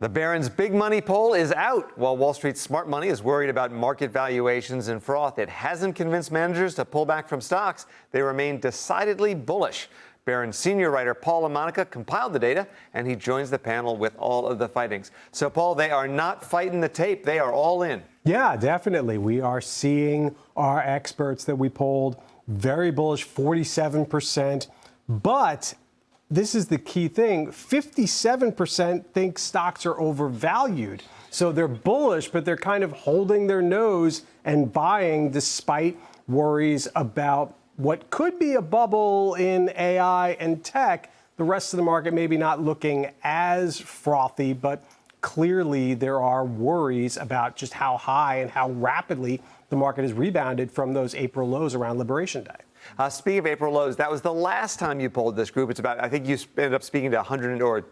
The Barron's big money poll is out. While Wall Street's smart money is worried about market valuations and froth, it hasn't convinced managers to pull back from stocks. They remain decidedly bullish. Barron's senior writer Paul LaMonica compiled the data, and he joins the panel with all of the fightings. So, Paul, they are not fighting the tape. They are all in. Yeah, definitely. We are seeing our experts that we polled very bullish, 47%. But this is the key thing. 57% think stocks are overvalued. So they're bullish, but they're kind of holding their nose and buying despite worries about what could be a bubble in AI and tech. The rest of the market maybe not looking as frothy, but clearly there are worries about just how high and how rapidly the market has rebounded from those April lows around Liberation Day. Speaking of April lows, that was the last time you polled this group. It's about, I think you ended up speaking to 100, or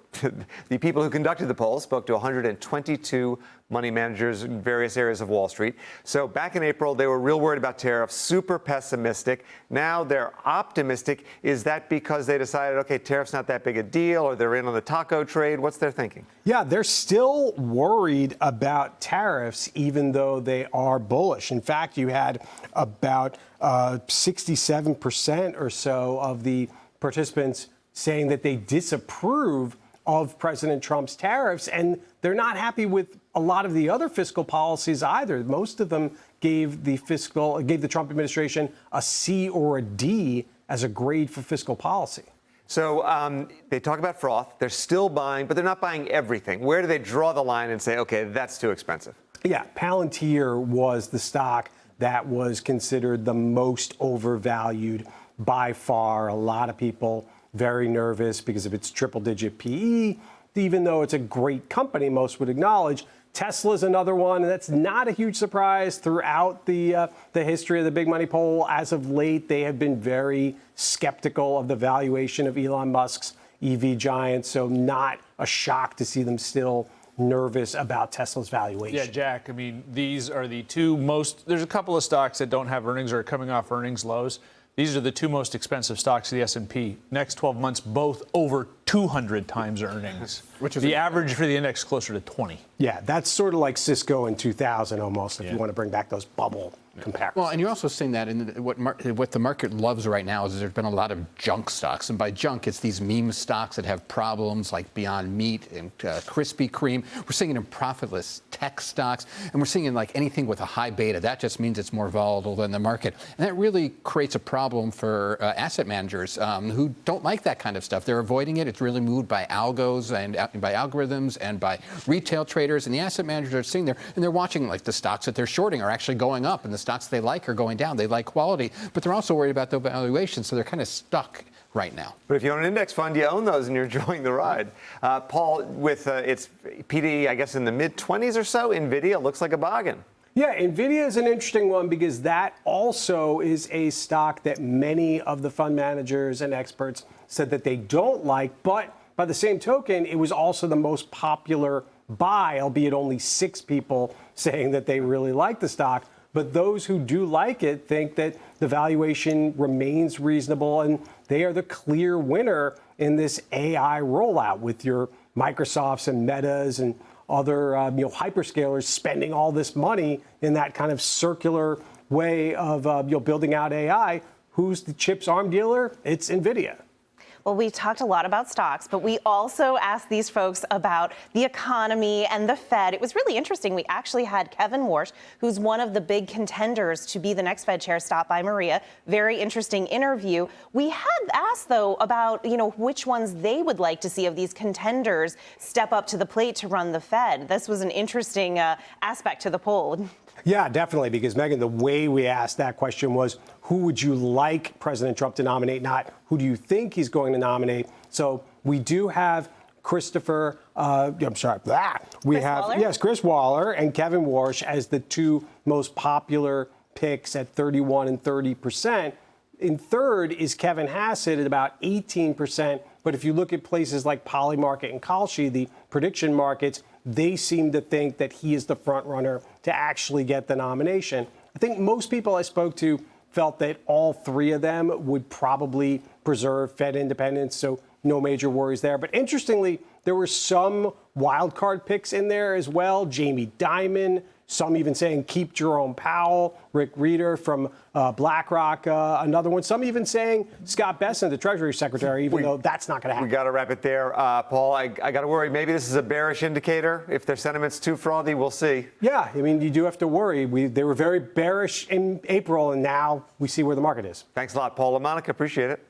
the people who conducted the poll spoke to 122 money managers in various areas of Wall Street. So back in April, they were real worried about tariffs, super pessimistic. Now they're optimistic. Is that because they decided, okay, tariffs not that big a deal, or they're in on the taco trade? What's their thinking? Yeah, they're still worried about tariffs, even though they are bullish. In fact, you had about 67% or so of the participants saying that they disapprove of President Trump's tariffs, and they're not happy with a lot of the other fiscal policies either. Most of them gave the Trump administration a C or a D as a grade for fiscal policy. So they talk about froth. They're still buying, but they're not buying everything. Where do they draw the line and say, okay, that's too expensive? Yeah, Palantir was the stock that was considered the most overvalued by far. A lot of people very nervous because of its triple-digit PE. Even though it's a great company, most would acknowledge. Tesla's another one, and that's not a huge surprise throughout the history of the big money poll. As of late, they have been very skeptical of the valuation of Elon Musk's EV giant, so not a shock to see them still nervous about Tesla's valuation. Yeah, Jack, I mean, these are the two most, there's a couple of stocks that don't have earnings or are coming off earnings lows. These are the two most expensive stocks of the S&P. Next 12 months, both over 200 times earnings, which is the average for the index closer to 20. Yeah, that's sort of like Cisco in 2000 almost, if you want to bring back those bubble comparisons. Well, and you're also seeing that in what the market loves right now is there's been a lot of junk stocks. And by junk, it's these meme stocks that have problems like Beyond Meat and Krispy Kreme. We're seeing it in profitless tech stocks. And we're seeing it in like anything with a high beta. That just means it's more volatile than the market. And that really creates a problem for asset managers who don't like that kind of stuff. They're avoiding it. It's really moved by algos and by algorithms and by retail traders. And the asset managers are sitting there and they're watching like the stocks that they're shorting are actually going up and the stocks they like are going down. They like quality, but they're also worried about the valuation, so they're kind of stuck right now. But if you own an index fund, you own those and you're enjoying the ride. Paul, with its PDE, I guess, in the mid-20s or so, Nvidia looks like a bargain. Yeah, Nvidia is an interesting one because that also is a stock that many of the fund managers and experts said that they don't like, but by the same token, it was also the most popular buy, albeit only 6 people saying that they really like the stock. But those who do like it think that the valuation remains reasonable and they are the clear winner in this AI rollout with your Microsofts and Metas and other hyperscalers spending all this money in that kind of circular way of building out AI. Who's the chips arm dealer? It's Nvidia. Well, we talked a lot about stocks, but we also asked these folks about the economy and the Fed. It was really interesting. We actually had Kevin Warsh, who's one of the big contenders to be the next Fed chair, stop by Maria. Very interesting interview. We had asked, though, about, which ones they would like to see of these contenders step up to the plate to run the Fed. This was an interesting aspect to the poll. Yeah, definitely, because, Megan, the way we asked that question was, who would you like President Trump to nominate, not who do you think he's going to nominate? So we do have Christopher, Chris Waller? Yes, Chris Waller and Kevin Warsh as the two most popular picks at 31 and 30%. In third is Kevin Hassett at about 18%. But if you look at places like Polymarket and Kalshi, the prediction markets, they seem to think that he is the front runner to actually get the nomination. I think most people I spoke to felt that all 3 of them would probably preserve Fed independence, so no major worries there. But interestingly, there were some wild card picks in there as well. Jamie Dimon. Some even saying keep Jerome Powell, Rick Reeder from BlackRock, another one. Some even saying Scott Bessent, the Treasury Secretary, even though that's not going to happen. We got to wrap it there. Paul, I got to worry. Maybe this is a bearish indicator. If their sentiment's too frothy, we'll see. Yeah, I mean, you do have to worry. They were very bearish in April, and now we see where the market is. Thanks a lot, Paul. LaMonica, appreciate it.